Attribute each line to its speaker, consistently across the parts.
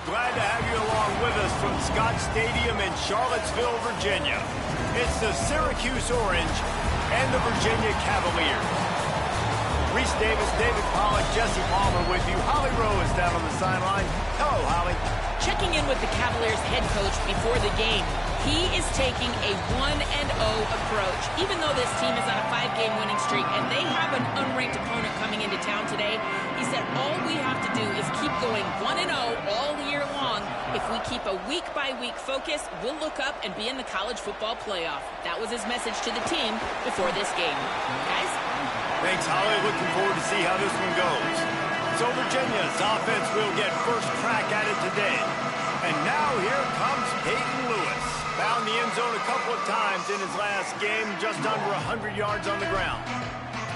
Speaker 1: glad to have you along with us from Scott Stadium in Charlottesville, Virginia. It's the Syracuse Orange and the Virginia Cavaliers. Reese Davis, David Pollack, Jesse Palmer with you. Holly Rowe is down on the sideline. Hello, Holly.
Speaker 2: Checking in with the Cavaliers head coach before the game. He is taking a 1-0 approach, even though this team is on a 5-game winning streak and they have an unranked opponent coming into town today. He said all we have to do is keep going 1-0 all year long. If we keep a week-by-week focus, we'll look up and be in the college football playoff. That was his message to the team before this game. Guys?
Speaker 1: Thanks, Holly. Looking forward to see how this one goes. So Virginia's offense will get first crack at it today. And now here comes Peyton Lewis. Found the end zone a couple of times in his last game, just under 100 yards on the ground.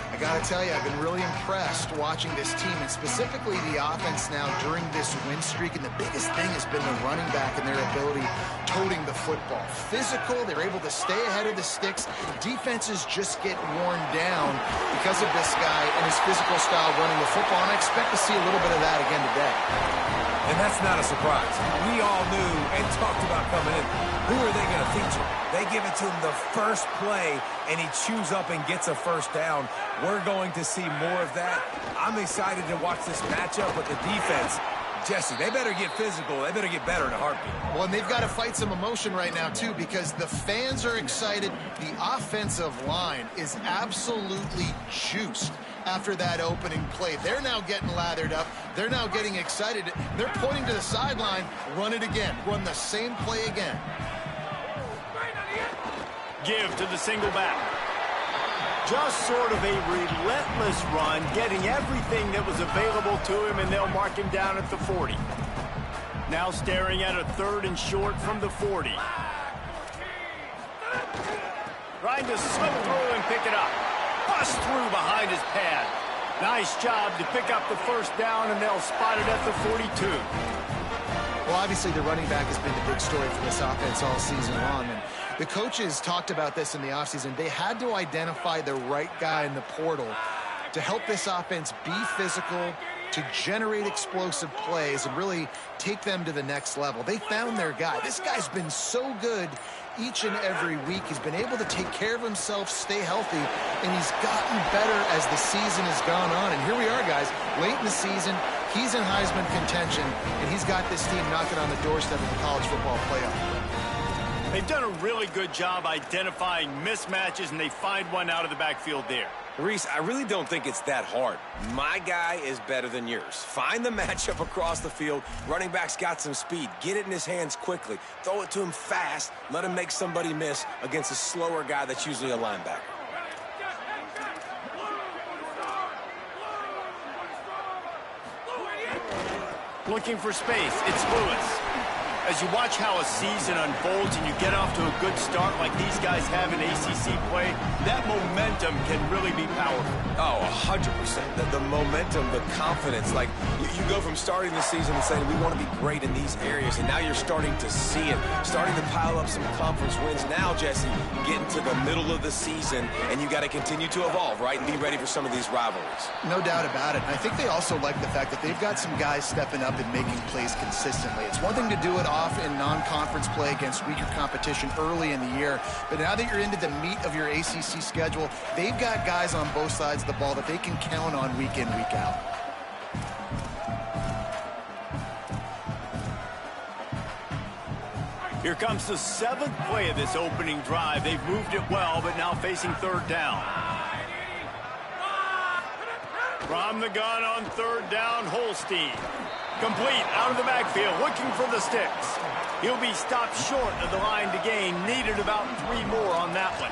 Speaker 3: I got to tell you, I've been really impressed watching this team, and specifically the offense now during this win streak. And the biggest thing has been the running back and their ability toting the football. Physical, they're able to stay ahead of the sticks. Defenses just get worn down because of this guy and his physical style running the football, and I expect to see a little bit of that again today.
Speaker 4: And that's not a surprise. We all knew and talked about coming in. Who are they going to feature? They give it to him the first play, and he chews up and gets a first down. We're going to see more of that. I'm excited to watch this matchup with the defense. Jesse, they better get physical. They better get better in a heartbeat.
Speaker 3: Well, and they've got to fight some emotion right now, too, because the fans are excited. The offensive line is absolutely juiced after that opening play. They're now getting lathered up. They're now getting excited. They're pointing to the sideline. Run it again. Run the same play again.
Speaker 1: Give to the single back. Just sort of a relentless run, getting everything that was available to him, and they'll mark him down at the 40. Now staring at a 3rd and short from the 40. Trying to slip through and pick it up. Bust through behind his pad. Nice job to pick up the first down, and they'll spot it at the 42.
Speaker 3: Well, obviously, the running back has been the big story for this offense all season long. And the coaches talked about this in the offseason. They had to identify the right guy in the portal to help this offense be physical, to generate explosive plays, and really take them to the next level. They found their guy. This guy's been so good each and every week. He's been able to take care of himself, stay healthy, and he's gotten better as the season has gone on. And here we are, guys, late in the season. He's in Heisman contention, and he's got this team knocking on the doorstep of the college football playoff.
Speaker 1: They've done a really good job identifying mismatches, and they find one out of the backfield there.
Speaker 4: Reese, I really don't think it's that hard. My guy is better than yours. Find the matchup across the field. Running back's got some speed. Get it in his hands quickly. Throw it to him fast. Let him make somebody miss against a slower guy that's usually a linebacker.
Speaker 1: Looking for space. It's Lewis. As you watch how a season unfolds and you get off to a good start like these guys have in ACC play, that momentum can really be powerful.
Speaker 4: Oh, 100%. The momentum, the confidence. Like, you go from starting the season and saying, we want to be great in these areas, and now you're starting to see it, starting to pile up some conference wins. Now, Jesse, getting to the middle of the season, and you got to continue to evolve, right, and be ready for some of these rivalries.
Speaker 3: No doubt about it. I think they also like the fact that they've got some guys stepping up and making plays consistently. It's one thing to do it off in non-conference play against weaker competition early in the year, but now that you're into the meat of your ACC schedule, they've got guys on both sides of the ball that they can count on week in, week out.
Speaker 1: Here comes the 7th play of this opening drive. They've moved it well, but now facing 3rd down. From the gun on 3rd down, Holstein. Complete out of the backfield, looking for the sticks. He'll be stopped short of the line to gain. Needed about 3 more on that one.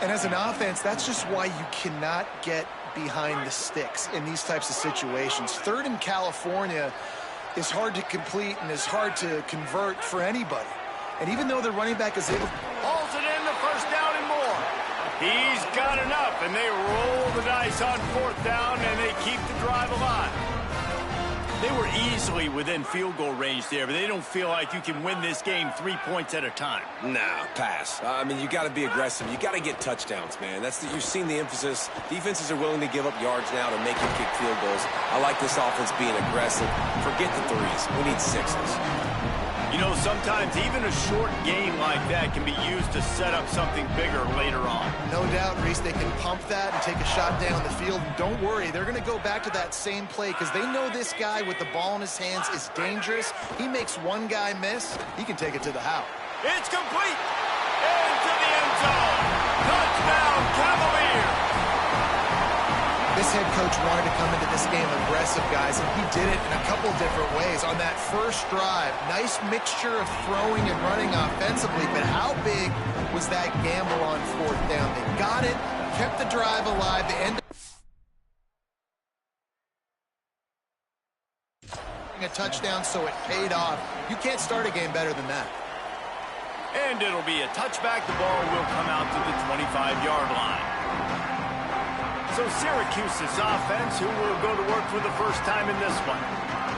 Speaker 3: And as an offense, that's just why you cannot get behind the sticks in these types of situations. 3rd in California is hard to complete and is hard to convert for anybody. And even though the running back is able...
Speaker 1: Hauls it in the 1st down and more. He's got enough, and they roll the dice on 4th down, and they keep the drive alive. They were easily within field goal range there, but they don't feel like you can win this game 3 points at a time.
Speaker 4: Nah, pass. I mean, you got to be aggressive. You got to get touchdowns, man. You've seen the emphasis. Defenses are willing to give up yards now to make you kick field goals. I like this offense being aggressive. Forget the threes. We need sixes.
Speaker 1: You know, sometimes even a short game like that can be used to set up something bigger later on.
Speaker 3: No doubt, Reese, they can pump that and take a shot down the field. And don't worry, they're going to go back to that same play because they know this guy with the ball in his hands is dangerous. He makes one guy miss, he can take it to the house.
Speaker 1: It's complete! Into the end zone! Touchdown, Cavaliers!
Speaker 3: This head coach wanted to come into this game aggressive, guys, and he did it in a couple different ways. On that first drive, nice mixture of throwing and running offensively, but how big was that gamble on fourth down? They got it, kept the drive alive. They ended up a touchdown, so it paid off. You can't start a game better than that.
Speaker 1: And it'll be a touchback. The ball will come out to the 25-yard line. So Syracuse's offense, who will go to work for the first time in this one.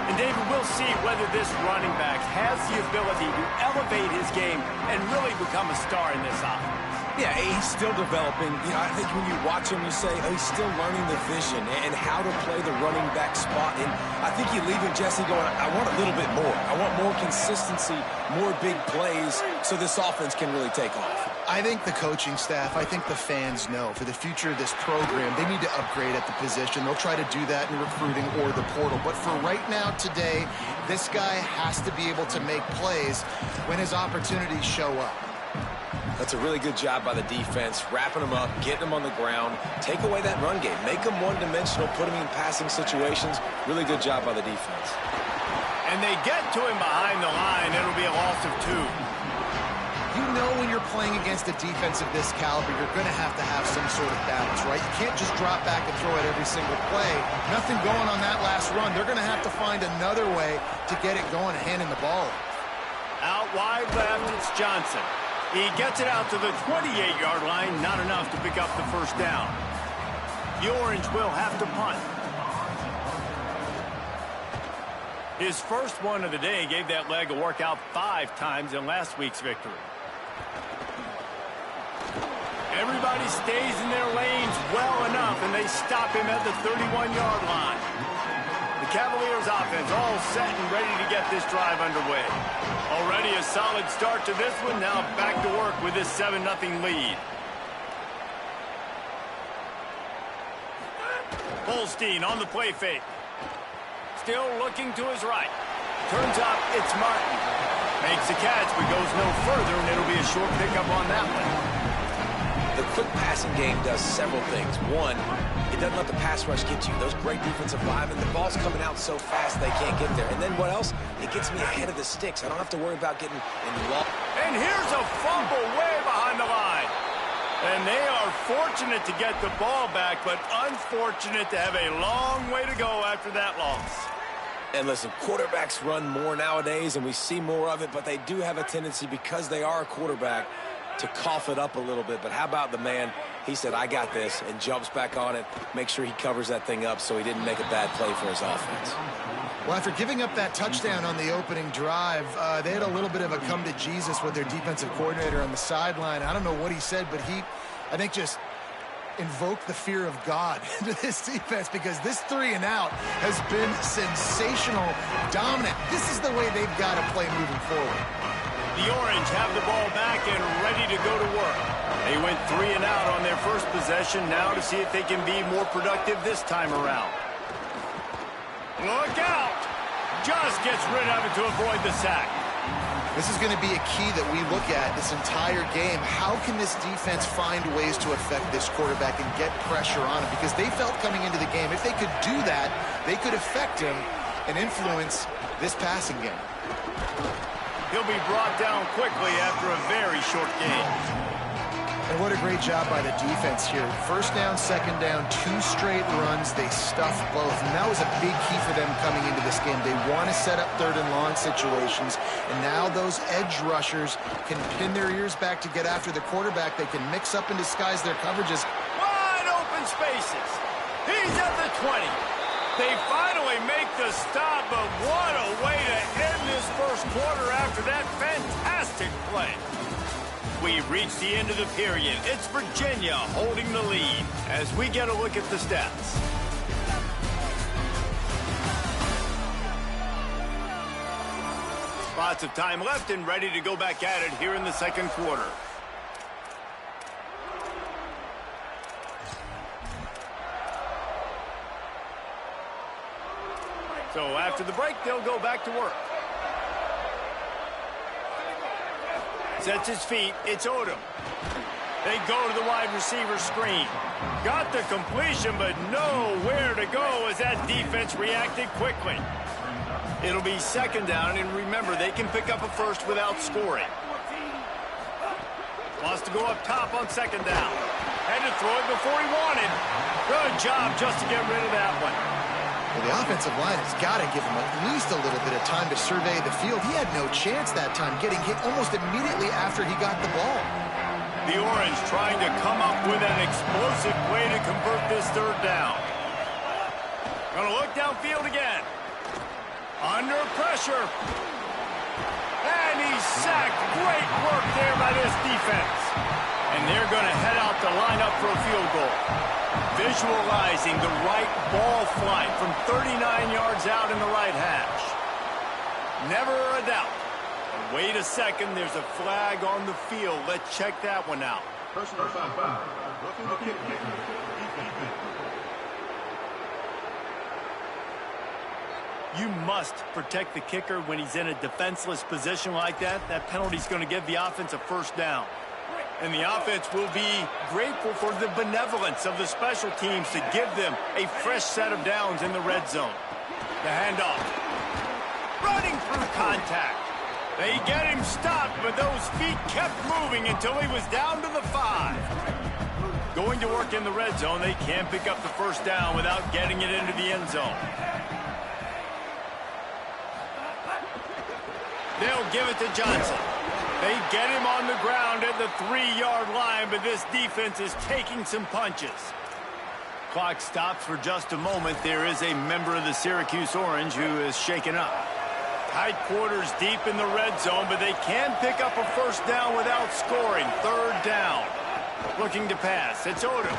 Speaker 1: And David, we'll see whether this running back has the ability to elevate his game and really become a star in this offense.
Speaker 4: Yeah, he's still developing. You know, I think when you watch him, you say, oh, he's still learning the vision and how to play the running back spot. And I think you leave him, Jesse, going, I want a little bit more. I want more consistency, more big plays, so this offense can really take off.
Speaker 3: I think the coaching staff, I think the fans know for the future of this program, they need to upgrade at the position. They'll try to do that in recruiting or the portal. But for right now, today, this guy has to be able to make plays when his opportunities show up.
Speaker 4: That's a really good job by the defense, wrapping them up, getting them on the ground, take away that run game, make them one-dimensional, put them in passing situations. Really good job by the defense.
Speaker 1: And they get to him behind the line. It'll be a loss of 2.
Speaker 3: You know when you're playing against a defense of this caliber, you're going to have some sort of balance, right? You can't just drop back and throw it every single play. Nothing going on that last run. They're going to have to find another way to get it going, handing the ball.
Speaker 1: Out wide left, it's Johnson. He gets it out to the 28-yard line, not enough to pick up the first down. The Orange will have to punt. His first one of the day gave that leg a workout 5 times in last week's victory. Everybody stays in their lanes well enough, and they stop him at the 31-yard line. The Cavaliers offense all set and ready to get this drive underway. Already a solid start to this one. Now back to work with this 7-0 lead. Holstein on the play fake. Still looking to his right. Turns up, it's Martin. Makes a catch, but goes no further, and it'll be a short pickup on that one.
Speaker 4: The quick passing game does several things. One, it doesn't let the pass rush get you. Those great defensive linemen, the ball's coming out so fast they can't get there. And then what else? It gets me ahead of the sticks. I don't have to worry about getting involved.
Speaker 1: And here's a fumble way behind the line. And they are fortunate to get the ball back, but unfortunate to have a long way to go after that loss.
Speaker 4: And listen, quarterbacks run more nowadays, and we see more of it, but they do have a tendency, because they are a quarterback, to cough it up a little bit. But how about the man? He said, I got this, and jumps back on it, make sure he covers that thing up so he didn't make a bad play for his offense.
Speaker 3: Well, after giving up that touchdown on the opening drive, they had a little bit of a come to Jesus with their defensive coordinator on the sideline. I don't know what he said, but he, I think, just invoked the fear of God into this defense, because this 3 and out has been sensational, dominant. This is the way they've got to play moving forward.
Speaker 1: The Orange have the ball back and ready to go to work. They went 3 and out on their first possession, now to see if they can be more productive this time around. Look out! Just gets rid of it to avoid the sack.
Speaker 3: This is going to be a key that we look at this entire game. How can this defense find ways to affect this quarterback and get pressure on him? Because they felt coming into the game, if they could do that, they could affect him and influence this passing game.
Speaker 1: He'll be brought down quickly after a very short game.
Speaker 3: And what a great job by the defense here. First down, second down, 2 straight runs. They stuffed both. And that was a big key for them coming into this game. They want to set up 3rd and long situations. And now those edge rushers can pin their ears back to get after the quarterback. They can mix up and disguise their coverages.
Speaker 1: Wide open spaces. He's at the 20. They finally make the stop, but what a way to end this first quarter after that fantastic play. We've reached the end of the period. It's Virginia holding the lead as we get a look at the stats. Lots of time left and ready to go back at it here in the second quarter. So after the break, they'll go back to work. Sets his feet. It's Odom. They go to the wide receiver screen. Got the completion, but nowhere to go as that defense reacted quickly. It'll be second down, and remember, they can pick up a first without scoring. Wants to go up top on second down. Had to throw it before he wanted. Good job just to get rid of that one.
Speaker 3: Well, the offensive line has got to give him at least a little bit of time to survey the field. He had no chance that time, getting hit almost immediately after he got the ball.
Speaker 1: The Orange trying to come up with an explosive play to convert this third down. Gonna look downfield again. Under pressure. And he's sacked. Great work there by this defense. And they're going to head out to line up for a field goal. Visualizing the right ball flight from 39 yards out in the right hash. Never a doubt. And wait a second, there's a flag on the field. Let's check that one out.
Speaker 5: Personal foul. Roughing the kicker.
Speaker 1: You must protect the kicker when he's in a defenseless position like that. That penalty's going to give the offense a first down. And the offense will be grateful for the benevolence of the special teams to give them a fresh set of downs in the red zone. The handoff. Running through contact. They get him stopped, but those feet kept moving until he was down to the 5. Going to work in the red zone, they can't pick up the first down without getting it into the end zone. They'll give it to Johnson. They get him on the ground at the 3-yard line, but this defense is taking some punches. Clock stops for just a moment. There is a member of the Syracuse Orange who is shaken up. Tight quarters deep in the red zone, but they can pick up a first down without scoring. Third down. Looking to pass. It's Odom.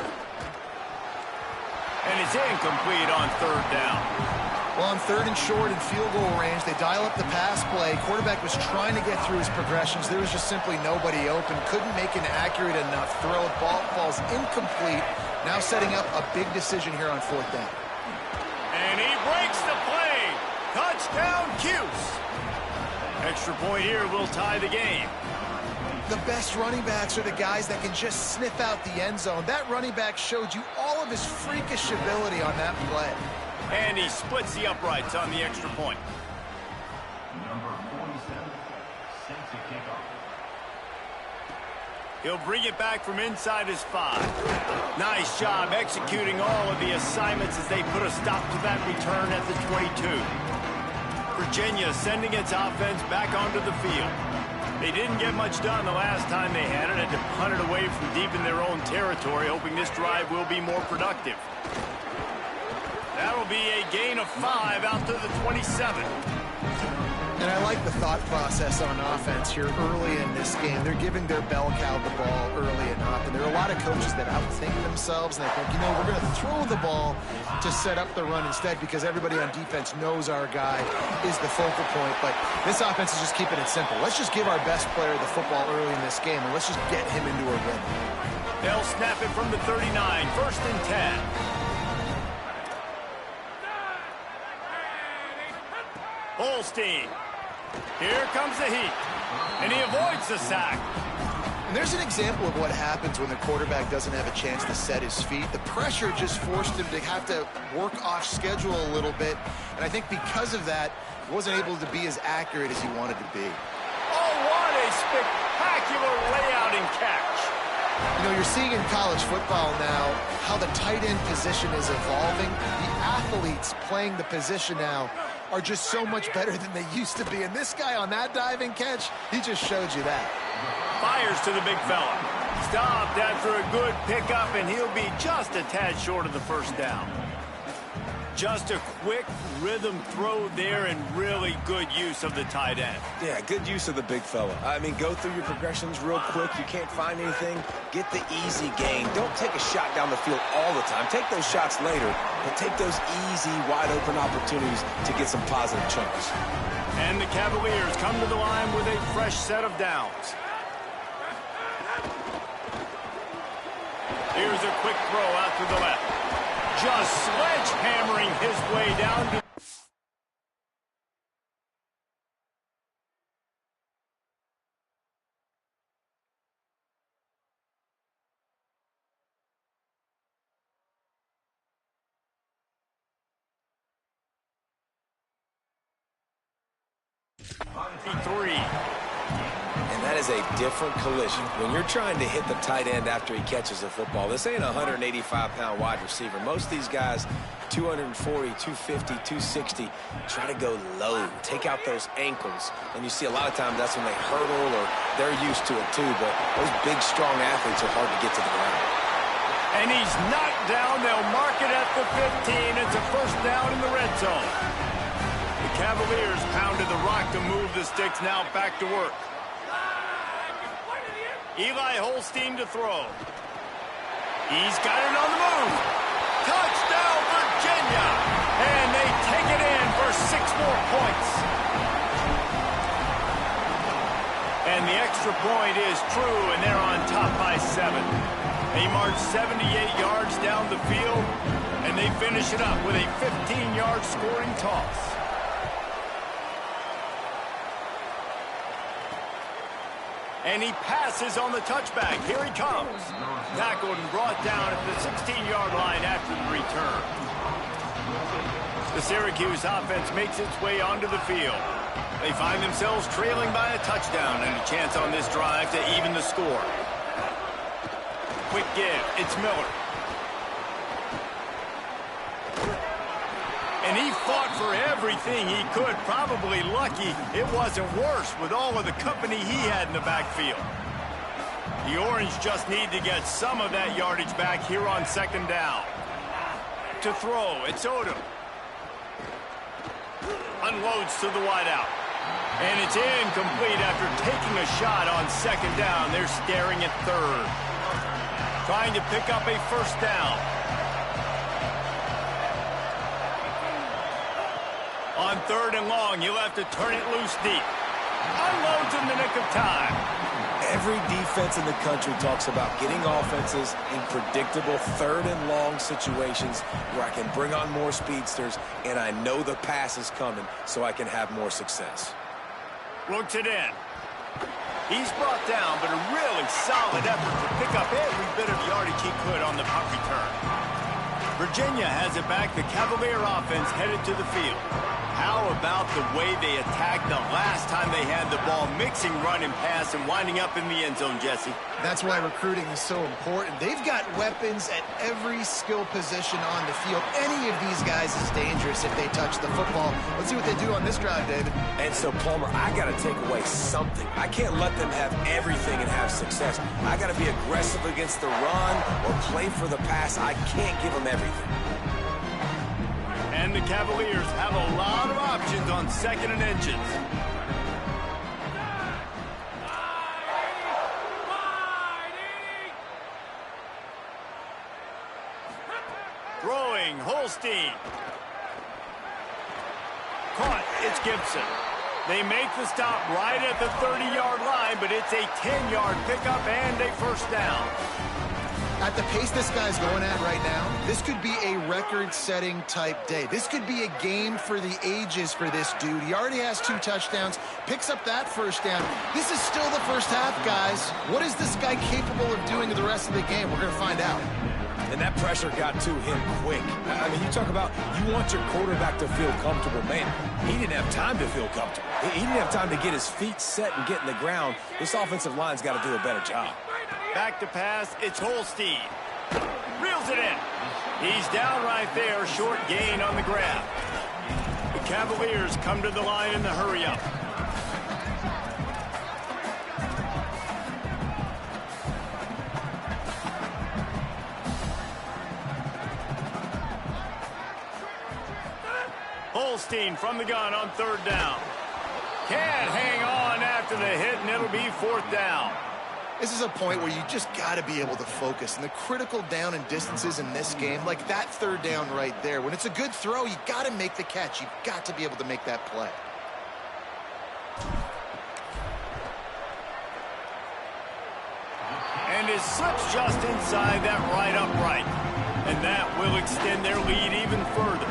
Speaker 1: And it's incomplete on third down.
Speaker 3: Well, on third and short and field goal range, they dial up the pass play. Quarterback was trying to get through his progressions. There was just simply nobody open. Couldn't make an accurate enough throw. Ball falls incomplete. Now setting up a big decision here on fourth down.
Speaker 1: And he breaks the play. Touchdown, Cuse. Extra point here will tie the game.
Speaker 3: The best running backs are the guys that can just sniff out the end zone. That running back showed you all of his freakish ability on that play.
Speaker 1: And he splits the uprights on the extra point.
Speaker 5: Number 47, sets a kickoff.
Speaker 1: He'll bring it back from inside his 5. Nice job executing all of the assignments as they put a stop to that return at the 22. Virginia sending its offense back onto the field. They didn't get much done the last time they had it. Had to punt it away from deep in their own territory, hoping this drive will be more productive. That'll be a gain of 5 out to the 27.
Speaker 3: And I like the thought process on offense here early in this game. They're giving their bell cow the ball early and often. There are a lot of coaches that outthink themselves and they think, you know, we're going to throw the ball to set up the run instead because everybody on defense knows our guy is the focal point. But this offense is just keeping it simple. Let's just give our best player the football early in this game and let's just get him into a rhythm.
Speaker 1: They'll snap it from the 39, first and 10. Holstein. Here comes the heat. And he avoids the sack.
Speaker 3: And there's an example of what happens when the quarterback doesn't have a chance to set his feet. The pressure just forced him to have to work off schedule a little bit. And I think because of that, he wasn't able to be as accurate as he wanted to be.
Speaker 1: Oh, what a spectacular layout and catch.
Speaker 3: You know, you're seeing in college football now how the tight end position is evolving. The athletes playing the position now are just so much better than they used to be. And this guy on that diving catch, he just showed you that.
Speaker 1: Fires to the big fella. Stopped after a good pickup, and he'll be just a tad short of the first down. Just a quick rhythm throw there and really good use of the tight end.
Speaker 4: Yeah, good use of the big fella. I mean, go through your progressions real quick. You can't find anything. Get the easy gain. Don't take a shot down the field all the time. Take those shots later, but take those easy, wide-open opportunities to get some positive chunks.
Speaker 1: And the Cavaliers come to the line with a fresh set of downs. Here's a quick throw out to the left. Just sledgehammering his way down to... Three.
Speaker 4: And that is a different collision. When you're trying to hit the tight end after he catches a football, this ain't a 185-pound wide receiver. Most of these guys, 240, 250, 260, try to go low, take out those ankles. And you see a lot of times that's when they hurdle or they're used to it too. But those big, strong athletes are hard to get to the ground.
Speaker 1: And he's knocked down. They'll mark it at the 15. It's a first down in the red zone. The Cavaliers pounded the rock to move the sticks. Now back to work. Eli Holstein to throw. He's got it on the move. Touchdown, Virginia! And they take it in for 6 more points. And the extra point is true, and they're on top by 7. They march 78 yards down the field, and they finish it up with a 15-yard scoring toss. And he passes on the touchback. Here he comes. Tackled and brought down at the 16-yard line after the return. The Syracuse offense makes its way onto the field. They find themselves trailing by a touchdown and a chance on this drive to even the score. Quick give. It's Miller. And he fought for everything he could. Probably lucky it wasn't worse with all of the company he had in the backfield. The Orange just need to get some of that yardage back here on second down. To throw, it's Odom. Unloads to the wideout. And it's incomplete after taking a shot on second down. They're staring at third. Trying to pick up a first down. On third and long, you'll have to turn it loose deep. Unloads in the nick of time.
Speaker 4: Every defense in the country talks about getting offenses in predictable third and long situations where I can bring on more speedsters and I know the pass is coming so I can have more success.
Speaker 1: Looks it in. He's brought down, but a really solid effort to pick up every bit of yardage he could on the punt return. Virginia has it back. The Cavalier offense headed to the field. How about the way they attacked the last time they had the ball, mixing run and pass and winding up in the end zone, Jesse?
Speaker 3: That's why recruiting is so important. They've got weapons at every skill position on the field. Any of these guys is dangerous if they touch the football. Let's see what they do on this drive, David.
Speaker 4: And so, Palmer, I got to take away something. I can't let them have everything and have success. I got to be aggressive against the run or play for the pass. I can't give them everything.
Speaker 1: And the Cavaliers have a lot of options on second and inches. Throwing, Holstein. Caught, it's Gibson. They make the stop right at the 30-yard line, but it's a 10-yard pickup and a first down.
Speaker 3: At the pace this guy's going at right now, this could be a record-setting type day. This could be a game for the ages for this dude. He already has 2 touchdowns, picks up that first down. This is still the first half, guys. What is this guy capable of doing in the rest of the game? We're going to find out.
Speaker 4: And that pressure got to him quick. I mean, you talk about you want your quarterback to feel comfortable. Man, he didn't have time to feel comfortable. He didn't have time to get his feet set and get in the ground. This offensive line's got to do a better job.
Speaker 1: Back to pass, it's Holstein. Reels it in. He's down right there, short gain on the grab. The Cavaliers come to the line in the hurry-up. Milstein from the gun on 3rd down. Can't hang on after the hit, and it'll be 4th down.
Speaker 3: This is a point where you just got to be able to focus. And the critical down and distances in this game, like that 3rd down right there, when it's a good throw, you got to make the catch. You've got to be able to make that play.
Speaker 1: And it slips just inside that right upright. And that will extend their lead even further.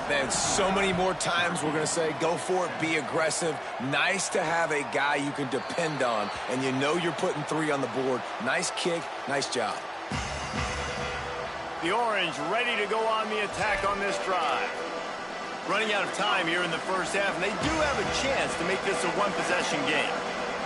Speaker 4: Man, so many more times we're going to say, go for it, be aggressive. Nice to have a guy you can depend on, and you know you're putting 3 on the board. Nice kick, nice job.
Speaker 1: The Orange ready to go on the attack on this drive. Running out of time here in the first half, and they do have a chance to make this a one-possession game.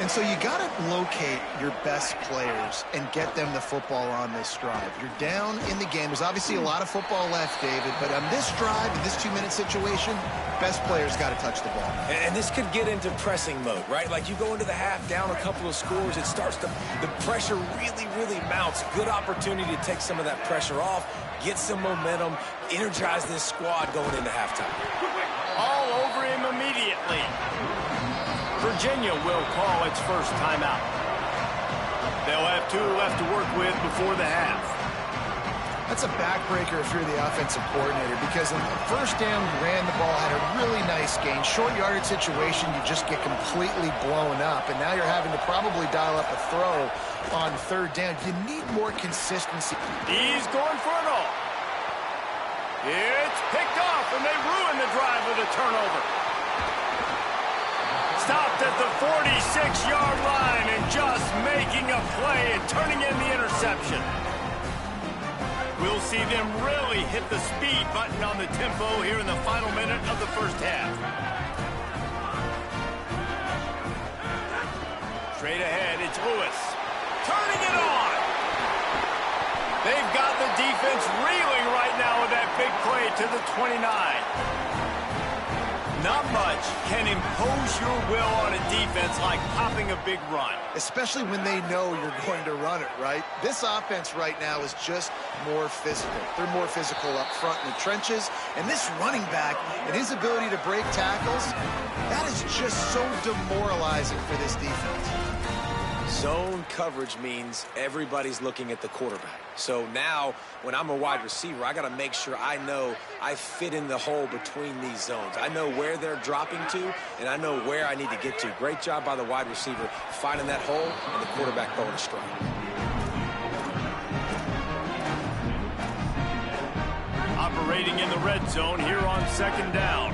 Speaker 3: And so you got to locate your best players and get them the football on this drive. You're down in the game. There's obviously a lot of football left, David, but on this drive, in this 2-minute situation, best players got to touch the ball.
Speaker 4: And this could get into pressing mode, right? Like you go into the half down a couple of scores, it starts to, the pressure really mounts. Good opportunity to take some of that pressure off, get some momentum, energize this squad going into halftime.
Speaker 1: All over him immediately. Virginia will call its first timeout. They'll have 2 left to work with before the half.
Speaker 3: That's a backbreaker if you're the offensive coordinator, because in the first down, you ran the ball, had a really nice gain. Short yardage situation, you just get completely blown up, and now you're having to probably dial up a throw on 3rd down. You need more consistency.
Speaker 1: He's going for it all. It's picked off, and they ruin the drive with a turnover. Stopped at the 46-yard line and just making a play and turning in the interception. We'll see them really hit the speed button on the tempo here in the final minute of the first half. Straight ahead, it's Lewis. Turning it on. They've got the defense reeling right now with that big play to the 29. Not much can impose your will on a defense like popping a big run.
Speaker 3: Especially when they know you're going to run it, right? This offense right now is just more physical. They're more physical up front in the trenches. And this running back and his ability to break tackles, that is just so demoralizing for this defense.
Speaker 4: Zone coverage means everybody's looking at the quarterback. So now, when I'm a wide receiver, I got to make sure I know I fit in the hole between these zones. I know where they're dropping to, and I know where I need to get to. Great job by the wide receiver finding that hole and the quarterback throwing a strike.
Speaker 1: Operating in the red zone here on 2nd down.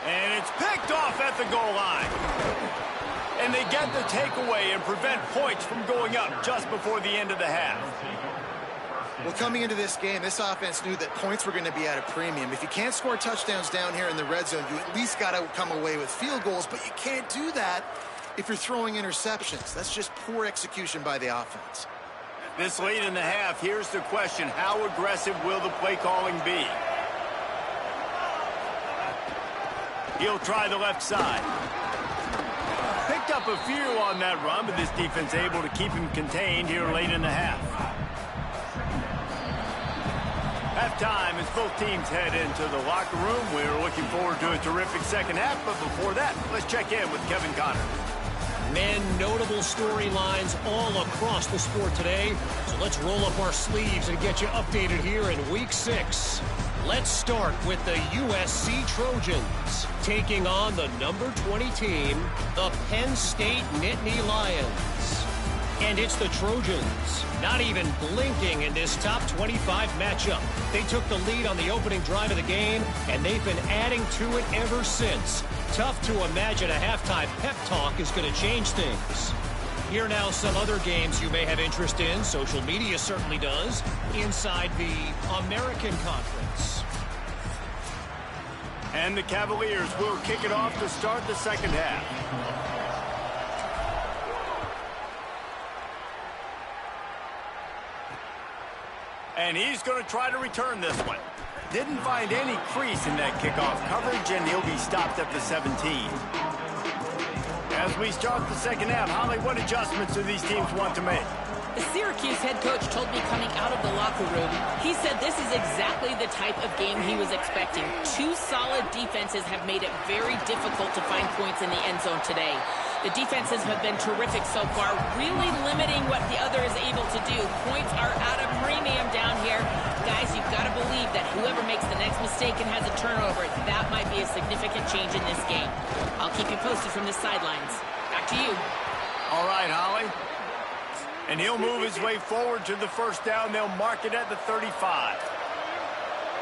Speaker 1: And it's picked off at the goal line. And they get the takeaway and prevent points from going up just before the end of the half.
Speaker 3: Well, coming into this game, this offense knew that points were going to be at a premium. If you can't score touchdowns down here in the red zone, you at least got to come away with field goals, but you can't do that if you're throwing interceptions. That's just poor execution by the offense.
Speaker 1: This late in the half, here's the question: how aggressive will the play calling be? He'll try the left side. Picked up a few on that run, but this defense able to keep him contained here late in the half. Halftime as both teams head into the locker room. We're looking forward to a terrific second half, but before that, let's check in with Kevin Connor.
Speaker 6: Men, notable storylines all across the sport today. So let's roll up our sleeves and get you updated here in Week 6. Let's start with the USC Trojans taking on the number 20 team, the Penn State Nittany Lions. And it's the Trojans not even blinking in this top 25 matchup. They took the lead on the opening drive of the game, and they've been adding to it ever since. Tough to imagine a halftime pep talk is going to change things. Here now some other games you may have interest in. Social media certainly does. Inside the American Conference.
Speaker 1: And the Cavaliers will kick it off to start the second half. And he's going to try to return this one. Didn't find any crease in that kickoff coverage, and he'll be stopped at the 17. As we start the second half, Holly, what adjustments do these teams want to make?
Speaker 2: The Syracuse head coach told me coming out of the locker room, he said this is exactly the type of game he was expecting. Two solid defenses have made it very difficult to find points in the end zone today. The defenses have been terrific so far, really limiting what the other is able to do. Points are at a premium down here. Guys, you've got to believe that whoever makes the next mistake and has a turnover, that might be a significant change in this game. I'll keep you posted from the sidelines. Back to you.
Speaker 1: All right, Holly. And he'll move his way forward to the first down. They'll mark it at the 35.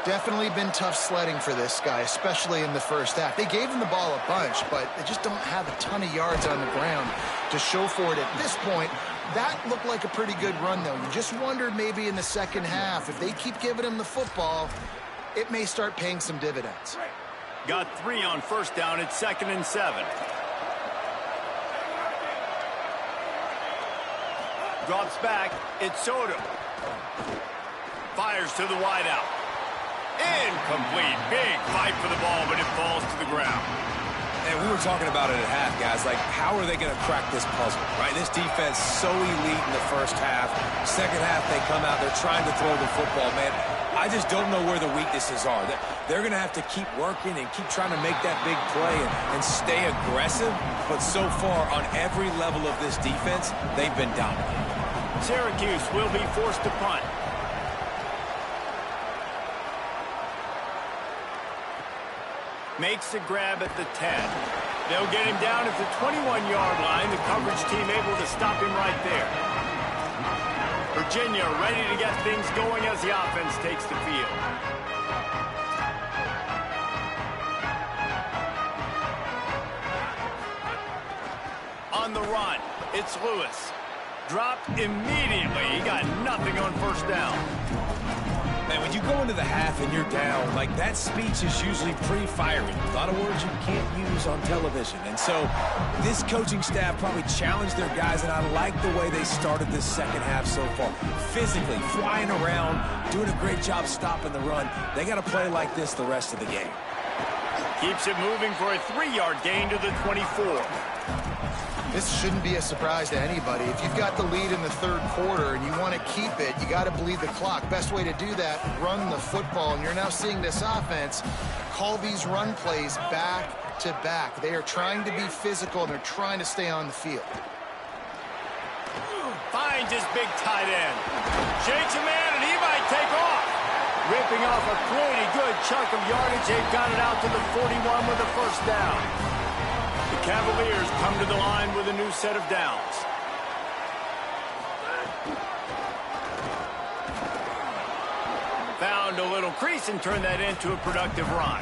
Speaker 3: Definitely been tough sledding for this guy, especially in the first half. They gave him the ball a bunch, but they just don't have a ton of yards on the ground to show for it at this point. That looked like a pretty good run, though. You just wondered maybe in the second half, if they keep giving him the football, it may start paying some dividends.
Speaker 1: Got 3 on first down. It's 2nd and 7. Drops back. It's Soto. Fires to the wideout. Incomplete. Big fight for the ball, but it falls to the ground.
Speaker 4: And we were talking about it at half, guys. Like, how are they going to crack this puzzle, right? This defense so elite in the first half. Second half, they come out. They're trying to throw the football, man. I just don't know where the weaknesses are. They're going to have to keep working and keep trying to make that big play and stay aggressive. But so far, on every level of this defense, they've been dominant.
Speaker 1: Syracuse will be forced to punt. Makes the grab at the 10. They'll get him down at the 21-yard line. The coverage team able to stop him right there. Virginia ready to get things going as the offense takes the field. On the run, it's Lewis. Dropped immediately. He got nothing on first down.
Speaker 4: Man, when you go into the half and you're down, like, that speech is usually pretty fiery. A lot of words you can't use on television. And so this coaching staff probably challenged their guys, and I like the way they started this second half so far. Physically, flying around, doing a great job stopping the run. They got to play like this the rest of the game.
Speaker 1: Keeps it moving for a 3-yard gain to the 24.
Speaker 3: This shouldn't be a surprise to anybody. If you've got the lead in the third quarter and you want to keep it, you got to bleed the clock. Best way to do that, run the football. And you're now seeing this offense call these run plays back to back. They are trying to be physical, and they're trying to stay on the field.
Speaker 1: Finds his big tight end. Shakes a man, and he might take off. Ripping off a pretty good chunk of yardage. They've got it out to the 41 with a first down. The Cavaliers come to the line with a new set of downs. Found a little crease and turned that into a productive run.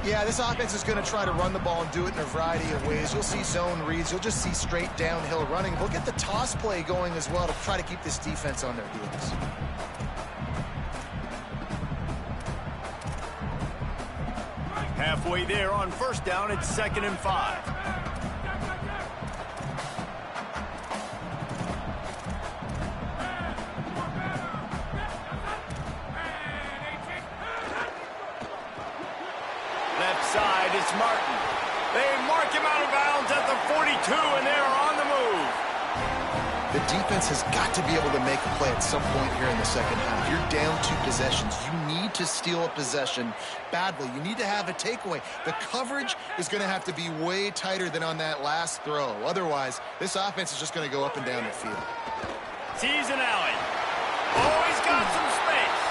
Speaker 3: Yeah, this offense is going to try to run the ball and do it in a variety of ways. You'll see zone reads. You'll just see straight downhill running. We'll get the toss play going as well to try to keep this defense on their heels.
Speaker 1: Halfway there on first down, it's 2nd and 5. Left side, it's Martin. They mark him out of bounds at the 42, and they're on the move.
Speaker 3: The defense has got to be able to make a play at some point here in the second half. You're down 2 possessions. You need to steal a possession badly. You need to have a takeaway. The coverage is going to have to be way tighter than on that last throw. Otherwise, this offense is just going to go up and down the field.
Speaker 1: Sees an alley. Oh, he's got some space.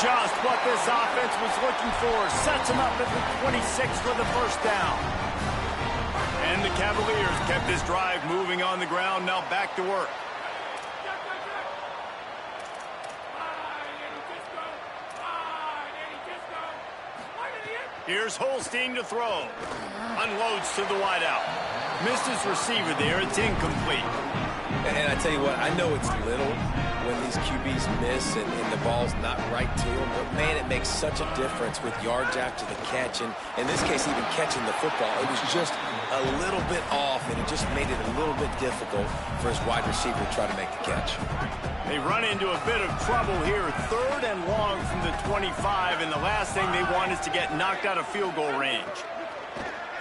Speaker 1: Just what this offense was looking for. Sets him up at the 26 for the first down. And the Cavaliers kept this drive moving on the ground. Now back to work. Here's Holstein to throw. Unloads to the wideout. Missed his receiver there. It's incomplete.
Speaker 4: And I tell you what, I know it's little when these QBs miss and the ball's not right to them, but man, it makes such a difference with yards after the catch, and in this case, even catching the football. It was just a little bit off, and it just made it a little bit difficult for his wide receiver to try to make the catch.
Speaker 1: They run into a bit of trouble here. 3rd and long from the 25, and the last thing they want is to get knocked out of field goal range.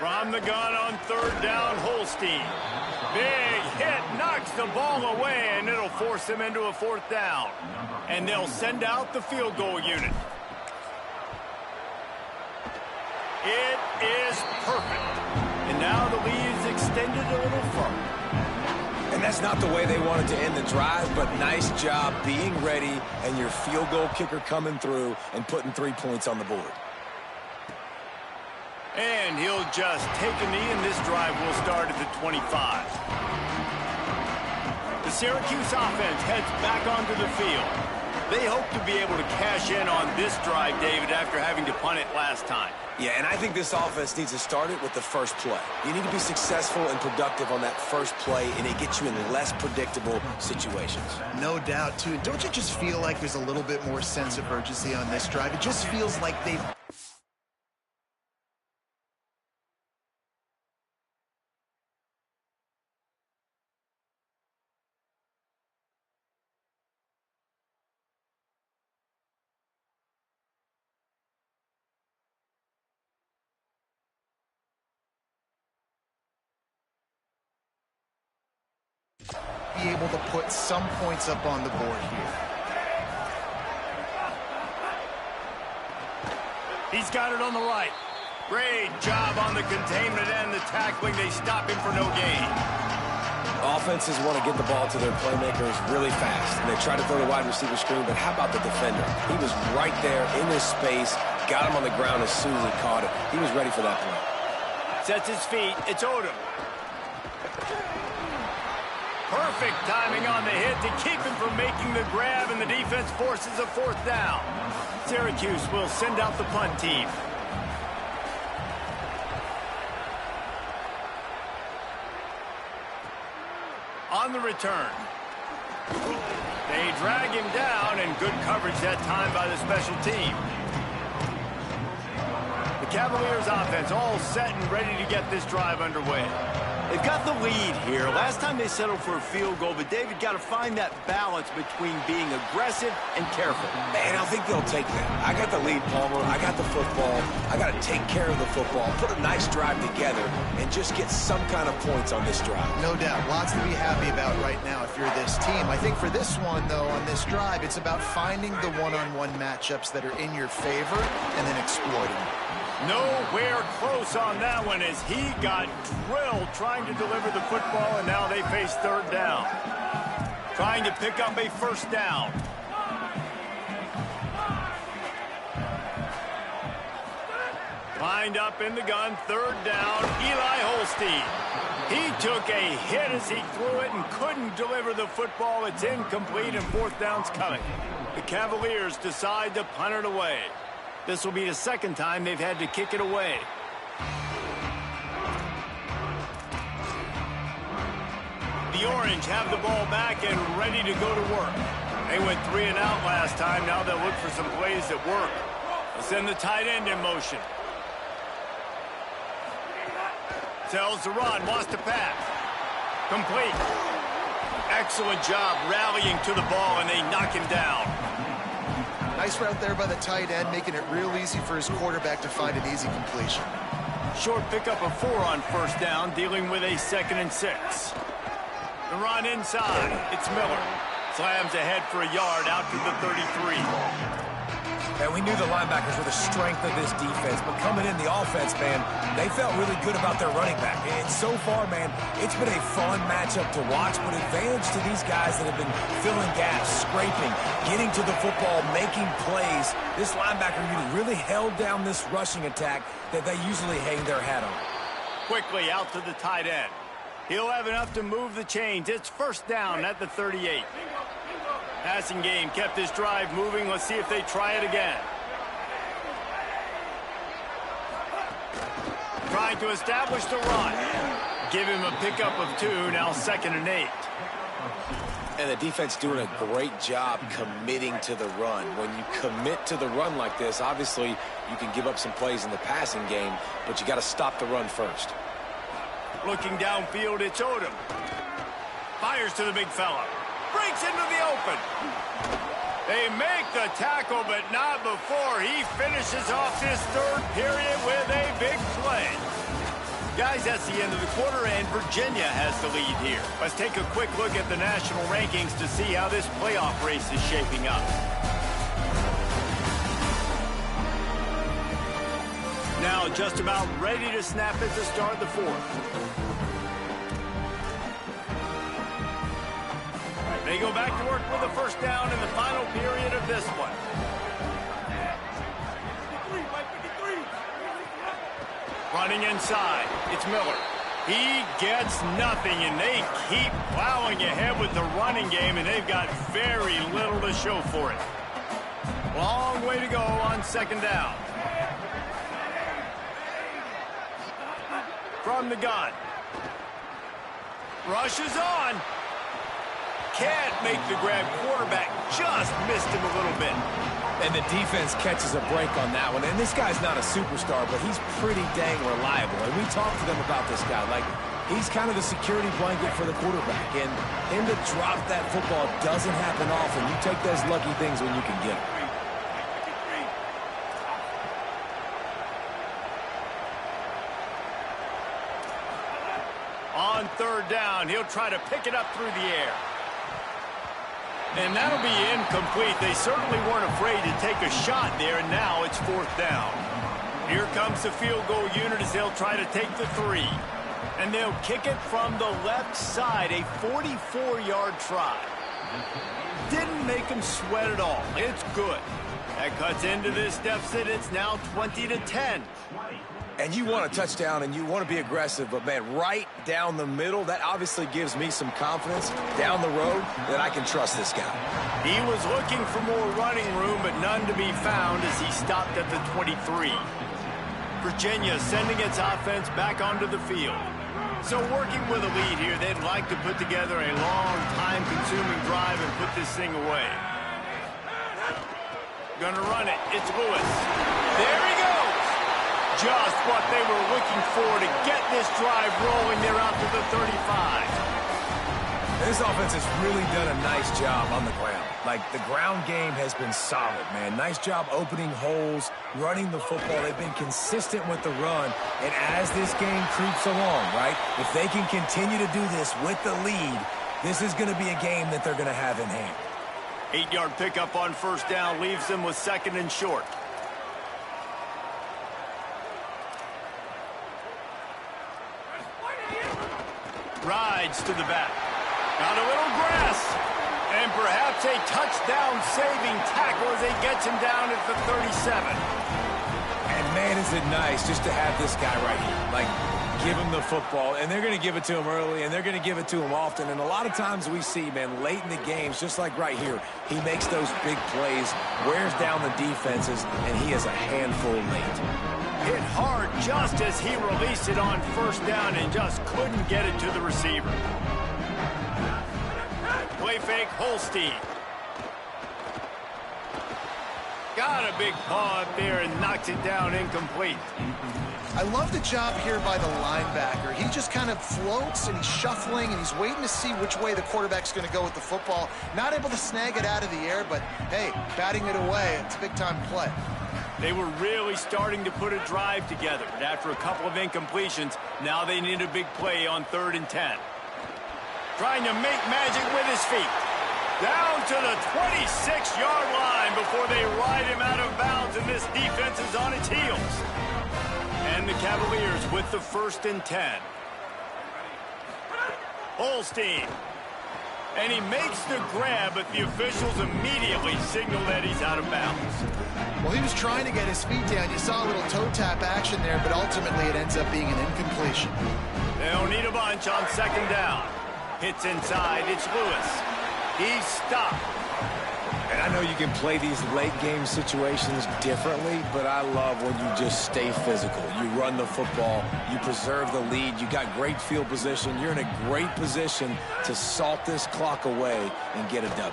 Speaker 1: From the gun on 3rd down, Holstein Holstein. Big hit, knocks the ball away, and it'll force them into a 4th down. And they'll send out the field goal unit. It is perfect. And now the lead is extended a little further.
Speaker 4: And that's not the way they wanted to end the drive, but nice job being ready and your field goal kicker coming through and putting 3 points on the board.
Speaker 1: And he'll just take a knee, and this drive will start at the 25. The Syracuse offense heads back onto the field. They hope to be able to cash in on this drive, David, after having to punt it last time.
Speaker 4: Yeah, and I think this offense needs to start it with the first play. You need to be successful and productive on that first play, and it gets you in less predictable situations.
Speaker 3: No doubt, too. Don't you just feel like there's a little bit more sense of urgency on this drive? It just feels like they've... be able to put some points up on the board here.
Speaker 1: He's got it on the right. Great job on the containment and the tackling. They stop him for no gain.
Speaker 4: Offenses want to get the ball to their playmakers really fast, and they try to throw the wide receiver screen, but how about the defender? He was right there in his space, got him on the ground as soon as he caught it. He was ready for that play.
Speaker 1: Sets his feet. It's Odom. Perfect timing on the hit to keep him from making the grab, and the defense forces a 4th down. Syracuse will send out the punt team. On the return. They drag him down, and good coverage that time by the special team. The Cavaliers offense all set and ready to get this drive underway. They've got the lead here. Last time they settled for a field goal, but David got to find that balance between being aggressive and careful.
Speaker 4: And I think they'll take that. I got the lead, Palmer. I got the football. I got to take care of the football, put a nice drive together, and just get some kind of points on this drive.
Speaker 3: No doubt. Lots to be happy about right now if you're this team. I think for this one, though, on this drive, it's about finding the one-on-one matchups that are in your favor and then exploiting them.
Speaker 1: Nowhere close on that one as he got drilled trying to deliver the football, and now they face 3rd down. Trying to pick up a 1st down. Lined up in the gun, 3rd down, Eli Holstein. He took a hit as he threw it and couldn't deliver the football. It's incomplete, and 4th down's coming. The Cavaliers decide to punt it away. This will be the 2nd time they've had to kick it away. The Orange have the ball back and ready to go to work. They went 3 and out last time. Now they'll look for some plays that work. They'll send the tight end in motion. Tells to run, wants to pass. Complete. Excellent job rallying to the ball, and they knock him down.
Speaker 3: Nice route there by the tight end, making it real easy for his quarterback to find an easy completion.
Speaker 1: Short pickup of 4 on 1st down, dealing with a 2nd and 6. The run inside. It's Miller. Slams ahead for a yard out to the 33.
Speaker 4: And we knew the linebackers were the strength of this defense, but coming in the offense, man, they felt really good about their running back. And so far, man, it's been a fun matchup to watch, but advantage to these guys that have been filling gaps, scraping, getting to the football, making plays. This linebacker unit really held down this rushing attack that they usually hang their hat on.
Speaker 1: Quickly out to the tight end. He'll have enough to move the chains. It's 1st down at the 38. Passing game kept this drive moving. Let's see if they try it again. Trying to establish the run. Give him a pickup of 2, now 2nd and 8.
Speaker 4: And the defense doing a great job committing to the run. When you commit to the run like this, obviously you can give up some plays in the passing game, but you got to stop the run first.
Speaker 1: Looking downfield, it's Odom. Fires to the big fella. Breaks into the open. They make the tackle, but not before he finishes off this 3rd period with a big play. Guys, that's the end of the quarter, and Virginia has the lead here. Let's take a quick look at the national rankings to see how this playoff race is shaping up. Now just about ready to snap at the start of the fourth. They go back to work with a first down in the final period of this one. Running inside, it's Miller. He gets nothing, and they keep plowing ahead with the running game, and they've got very little to show for it. Long way to go on second down. From the gun. Rushes on. Can't make the grab. Quarterback just missed him a little bit.
Speaker 4: And the defense catches a break on that one. And this guy's not a superstar, but he's pretty dang reliable. And we talked to them about this guy. Like, he's kind of the security blanket for the quarterback. And him to drop that football doesn't happen often. You take those lucky things when you can get them.
Speaker 1: On third down, he'll try to pick it up through the air. And that'll be incomplete. They certainly weren't afraid to take a shot there, and now it's fourth down. Here comes the field goal unit as they'll try to take the 3. And they'll kick it from the left side, a 44-yard try. Didn't make them sweat at all. It's good. That cuts into this deficit. It's now 20-10.
Speaker 4: And you want a touchdown and you want to be aggressive, but, man, right down the middle, that obviously gives me some confidence down the road that I can trust this guy.
Speaker 1: He was looking for more running room, but none to be found as he stopped at the 23. Virginia sending its offense back onto the field. So working with a lead here, they'd like to put together a long, time-consuming drive and put this thing away. Gonna run it. It's Lewis. There he goes. Just what they were looking for to get this drive rolling. They're out to the 35.
Speaker 4: This offense has really done a nice job on the ground. Like, the ground game has been solid, man. Nice job opening holes, running the football. They've been consistent with the run. And as this game creeps along, right, if they can continue to do this with the lead, this is going to be a game that they're going to have in hand.
Speaker 1: 8-yard pickup on first down leaves them with second and short. Rides to the back. Got a little grass. And perhaps a touchdown-saving tackle as they gets him down at the 37.
Speaker 4: And, man, is it nice just to have this guy right here. Like, give him the football, and they're going to give it to him early, and they're going to give it to him often. And a lot of times we see, man, late in the games, just like right here, he makes those big plays, wears down the defenses, and he is a handful late.
Speaker 1: Hit hard just as he released it on first down and just couldn't get it to the receiver. Play fake, Holstein. Got a big paw up there and knocks it down incomplete.
Speaker 3: I love the job here by the linebacker. He just kind of floats and he's shuffling and he's waiting to see which way the quarterback's going to go with the football. Not able to snag it out of the air, but, hey, batting it away, it's a big-time play.
Speaker 1: They were really starting to put a drive together, but after a couple of incompletions, now they need a big play on 3rd and 10. Trying to make magic with his feet. Down to the 26-yard line before they ride him out of bounds, and this defense is on its heels. And the Cavaliers with the 1st and 10. Holstein. And he makes the grab, but the officials immediately signal that he's out of bounds.
Speaker 3: Well, he was trying to get his feet down. You saw a little toe tap action there, but ultimately it ends up being an incompletion.
Speaker 1: They'll need a bunch on 2nd down. Hits inside. It's Lewis. He's stopped.
Speaker 4: And I know you can play these late-game situations differently, but I love when you just stay physical. You run the football. You preserve the lead. You got great field position. You're in a great position to salt this clock away and get a W.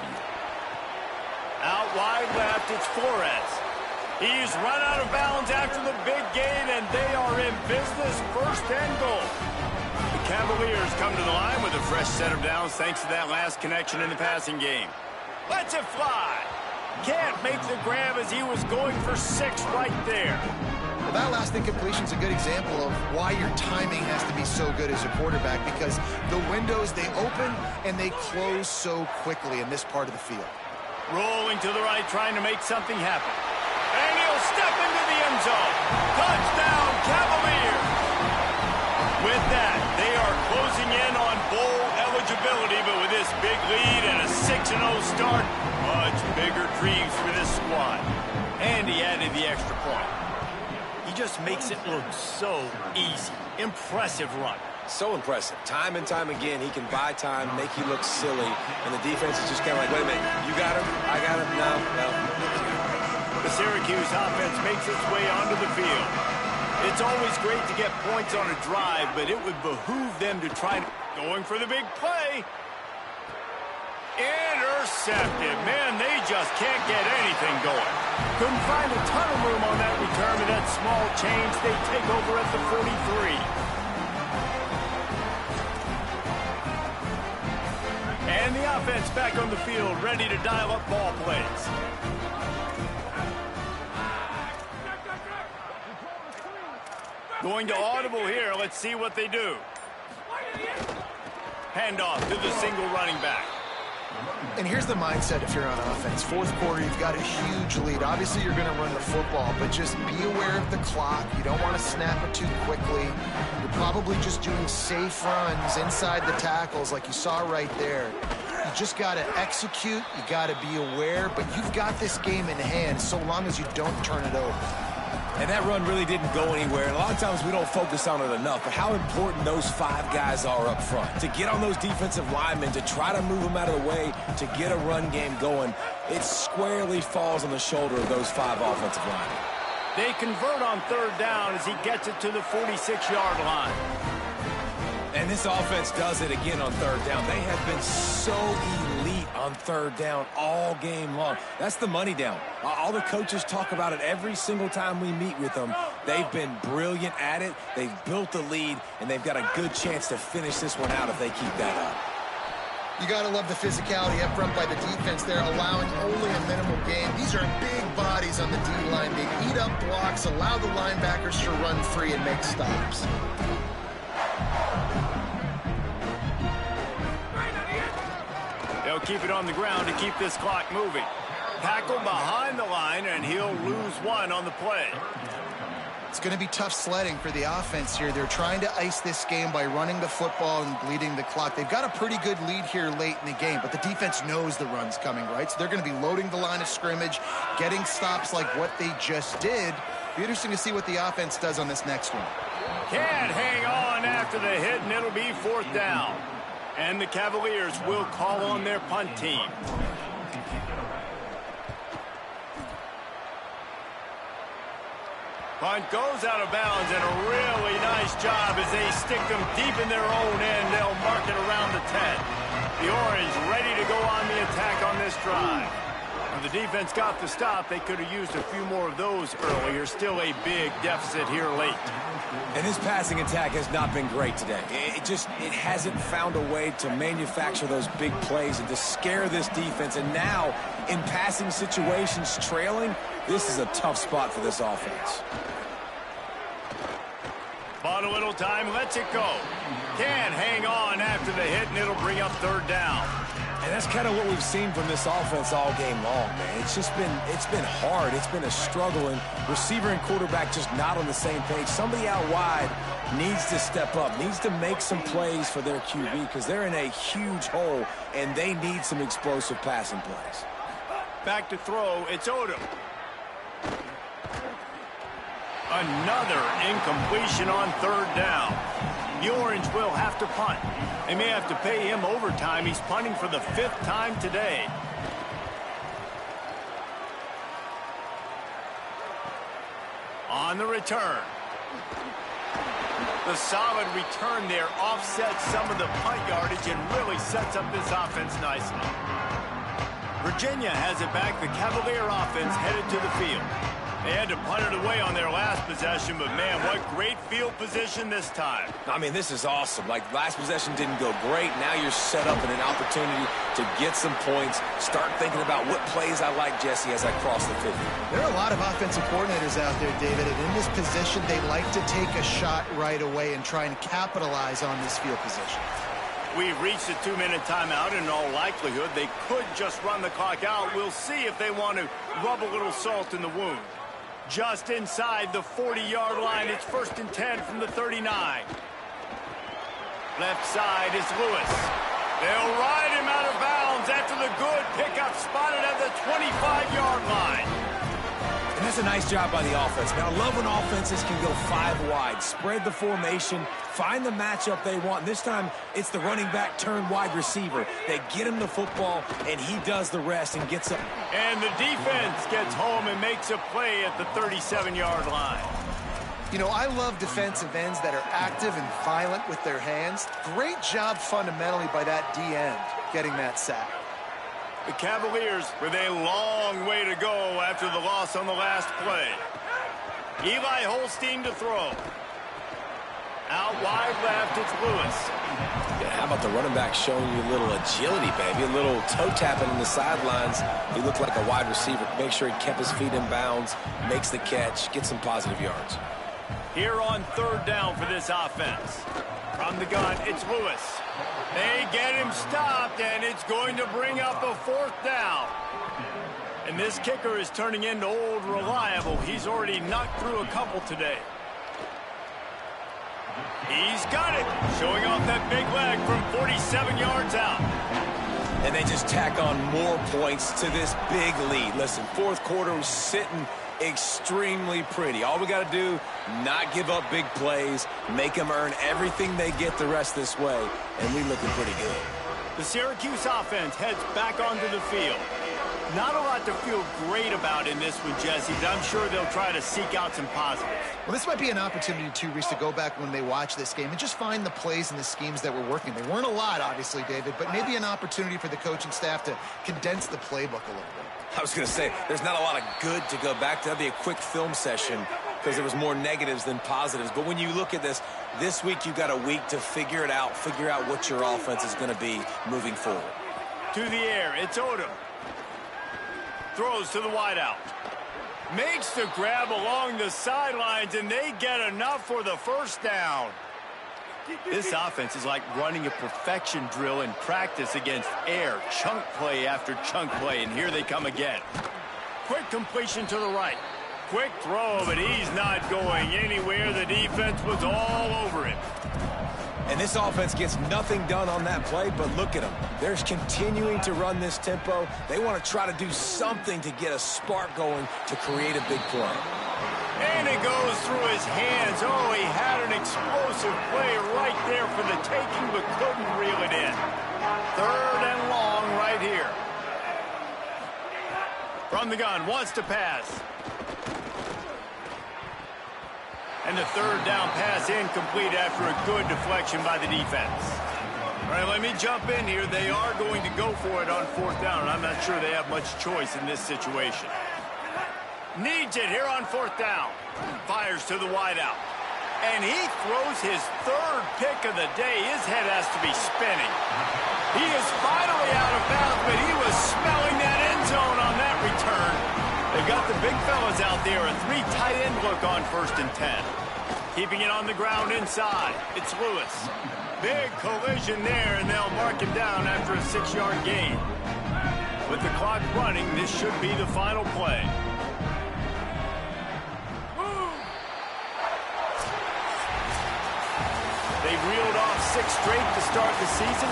Speaker 1: Out wide left, it's Flores. He's run out of bounds after the big gain, and they are in business, 1st and goal. The Cavaliers come to the line with a fresh set of downs thanks to that last connection in the passing game. Lets it fly. Can't make the grab as he was going for 6 right there.
Speaker 3: Well, that last incompletion is a good example of why your timing has to be so good as a quarterback, because the windows, they open and they close so quickly in this part of the field.
Speaker 1: Rolling to the right, trying to make something happen. And he'll step into the end zone. Touchdown, Cavaliers! With that, they are closing in on bowl eligibility, but with this big lead and a 6-0 start, much bigger dreams for this squad. And he added the extra point. He just makes it look so easy. Impressive run.
Speaker 4: So impressive. Time and time again, he can buy time, make you look silly, and the defense is just kind of like, wait a minute, you got him? I got him? No.
Speaker 1: The Syracuse offense makes its way onto the field. It's always great to get points on a drive, but it would behoove them to try going for the big play. Intercepted. Man, they just can't get anything going. Couldn't find a ton of room on that return with that small change. They take over at the 43. And the offense back on the field, ready to dial up ball plays. Going to audible here. Let's see what they do. Handoff to the single running back.
Speaker 3: And here's the mindset if you're on offense. Fourth quarter, you've got a huge lead. Obviously, you're going to run the football, but just be aware of the clock. You don't want to snap it too quickly. You're probably just doing safe runs inside the tackles like you saw right there. You just got to execute. You got to be aware, but you've got this game in hand so long as you don't turn it over.
Speaker 4: And that run really didn't go anywhere. And a lot of times we don't focus on it enough, but how important those 5 guys are up front. To get on those defensive linemen, to try to move them out of the way, to get a run game going, it squarely falls on the shoulder of those 5 offensive linemen.
Speaker 1: They convert on third down as he gets it to the 46-yard line.
Speaker 4: And this offense does it again on third down. They have been so elite on third down all game long. That's the money down. All the coaches talk about it every single time we meet with them. They've been brilliant at it. They've built the lead, and they've got a good chance to finish this one out if they keep that up.
Speaker 3: You got to love the physicality up front by the defense. They're allowing only a minimal gain. These are big bodies on the D-line. They eat up blocks, allow the linebackers to run free and make stops.
Speaker 1: They'll keep it on the ground to keep this clock moving. Tackle behind the line, and he'll lose one on the play.
Speaker 3: It's going to be tough sledding for the offense here. They're trying to ice this game by running the football and bleeding the clock. They've got a pretty good lead here late in the game, but the defense knows the run's coming, right? So they're going to be loading the line of scrimmage, getting stops like what they just did. Be interesting to see what the offense does on this next one.
Speaker 1: Can't hang on after the hit, and it'll be fourth down. And the Cavaliers will call on their punt team. Punt goes out of bounds, and a really nice job as they stick them deep in their own end. They'll mark it around the 10. The Orange ready to go on the attack on this drive. When the defense got the stop, they could have used a few more of those earlier. Still a big deficit here late.
Speaker 4: And this passing attack has not been great today. It hasn't found a way to manufacture those big plays and to scare this defense. And now, in passing situations, trailing, this is a tough spot for this offense.
Speaker 1: Bought a little time, lets it go. Can't hang on after the hit, and it'll bring up third down.
Speaker 4: And that's kind of what we've seen from this offense all game long, man. It's been hard. It's been a struggle, and receiver and quarterback just not on the same page. Somebody out wide needs to step up, needs to make some plays for their QB because they're in a huge hole, and they need some explosive passing plays.
Speaker 1: Back to throw, it's Odom. Another incompletion on third down. The Orange will have to punt. They may have to pay him overtime. He's punting for the 5th time today. On the return. The solid return there offsets some of the punt yardage and really sets up this offense nicely. Virginia has it back. The Cavalier offense headed to the field. They had to punt it away on their last possession, but man, what great field position this time.
Speaker 4: I mean, this is awesome. Like, last possession didn't go great. Now you're set up in an opportunity to get some points. Start thinking about what plays I like, Jesse, as I cross the 50.
Speaker 3: There are a lot of offensive coordinators out there, David, and in this position, they like to take a shot right away and try and capitalize on this field position.
Speaker 1: We've reached a 2-minute timeout. In all likelihood, they could just run the clock out. We'll see if they want to rub a little salt in the wound. Just inside the 40-yard line, it's 1st and 10 from the 39. Left side is Lewis. They'll ride him out of bounds after the good pickup spotted at the 25-yard line.
Speaker 4: And that's a nice job by the offense. Now, I love when offenses can go 5 wide, spread the formation, find the matchup they want. This time, it's the running back turned wide receiver. They get him the football, and he does the rest and gets up.
Speaker 1: And the defense gets home and makes a play at the 37-yard line.
Speaker 3: You know, I love defensive ends that are active and violent with their hands. Great job fundamentally by that D-end getting that sack.
Speaker 1: The Cavaliers with a long way to go after the loss on the last play. Eli Holstein to throw. Out wide left, it's Lewis.
Speaker 4: Yeah, how about the running back showing you a little agility, baby? A little toe tapping on the sidelines. He looked like a wide receiver. Make sure he kept his feet in bounds, makes the catch, gets some positive yards.
Speaker 1: Here on 3rd down for this offense. From the gun, it's Lewis. They get him stopped, and it's going to bring up a 4th down. And this kicker is turning into old reliable. He's already knocked through a couple today. He's got it, showing off that big leg from 47 yards out.
Speaker 4: And they just tack on more points to this big lead. Listen, 4th quarter was sitting extremely pretty. All we got to do, not give up big plays, make them earn everything they get the rest this way, and we looking pretty good.
Speaker 1: The Syracuse offense heads back onto the field. Not a lot to feel great about in this one, Jesse, but I'm sure they'll try to seek out some positives.
Speaker 3: Well, this might be an opportunity, too, Reese, to go back when they watch this game and just find the plays and the schemes that were working. They weren't a lot, obviously, David, but maybe an opportunity for the coaching staff to condense the playbook a little bit.
Speaker 4: I was going to say, there's not a lot of good to go back to. That'd be a quick film session because there was more negatives than positives. But when you look at this week you got a week to figure it out, figure out what your offense is going to be moving forward.
Speaker 1: To the air, it's Odom. Throws to the wideout. Makes the grab along the sidelines, and they get enough for the 1st down. This offense is like running a perfection drill in practice against air. Chunk play after chunk play, and here they come again. Quick completion to the right. Quick throw, but he's not going anywhere. The defense was all over him.
Speaker 4: And this offense gets nothing done on that play, but look at them. They're continuing to run this tempo. They want to try to do something to get a spark going to create a big play.
Speaker 1: And it goes through his hands. Oh, he had an explosive play right there for the taking, but couldn't reel it in. 3rd and long right here. From the gun, wants to pass. And the 3rd down pass incomplete after a good deflection by the defense. All right, let me jump in here. They are going to go for it on 4th down, and I'm not sure they have much choice in this situation. Needs it here on 4th down. Fires to the wideout. And he throws his 3rd pick of the day. His head has to be spinning. He is finally out of bounds, but he was smelling that end zone on that return. They've got the big fellas out there. A 3 tight end look on 1st and 10. Keeping it on the ground inside. It's Lewis. Big collision there, and they'll mark him down after a 6-yard gain. With the clock running, this should be the final play. They reeled off 6 straight to start the season.